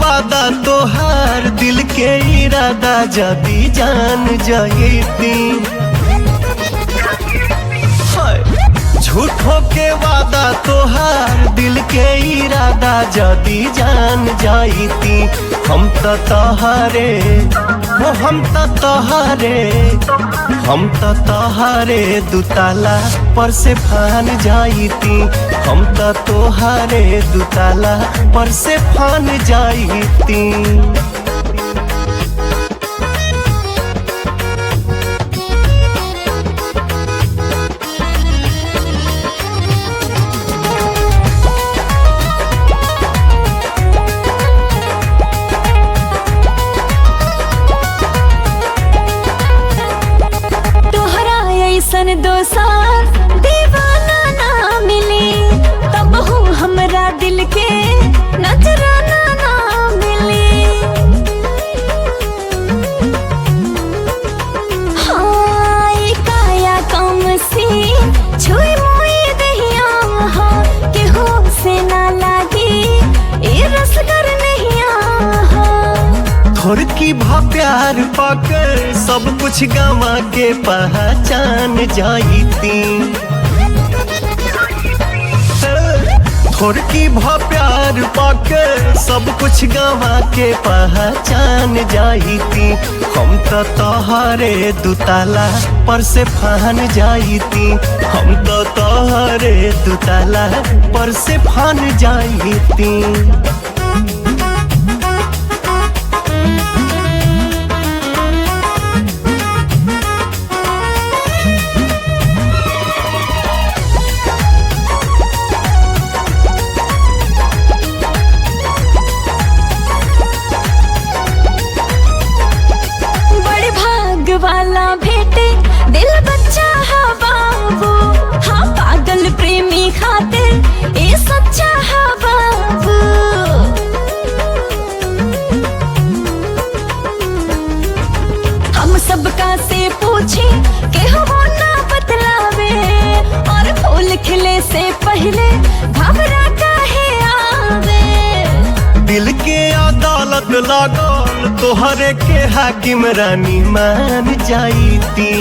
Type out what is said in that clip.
वादा तोहार दिल के इरादा जदी जान जाती। झूठों के वादा तोहार दिल के इरादा जदी जान जाती। हम तो तोहारे दुताला पर से फान जाती। हम तो तोहारे दुताला पर से फान जाती। सन 2 साल दीवाना ना मिली तब हूँ हमरा दिल के नजराना ना मिली। हाँ काया कम सी छुई मुई दहिया हो के हो से ना लागी ये रसगर नहीं हो। थोड़ की भा प्यार पाकर सब कुछ गवा के पहचान जाती। थोड़ की भा प्यार पाकर सब कुछ गवा के पहचान जाती। हम तो तोहारे दुताला पर से फान जाती। हम तो तोहारे दुताला पर से फान जाती। वाला भेटे दिल बच्चा हा बाबू। हाँ पागल प्रेमी खातिर ये सच्चा हा बाबू। हम सबका से पूछे के हो ना बतलावे और फूल खिले से पहले घबरा काहे आवे। दिल के अदालत लागल तोहरे के हाकिम रानी मान जाती।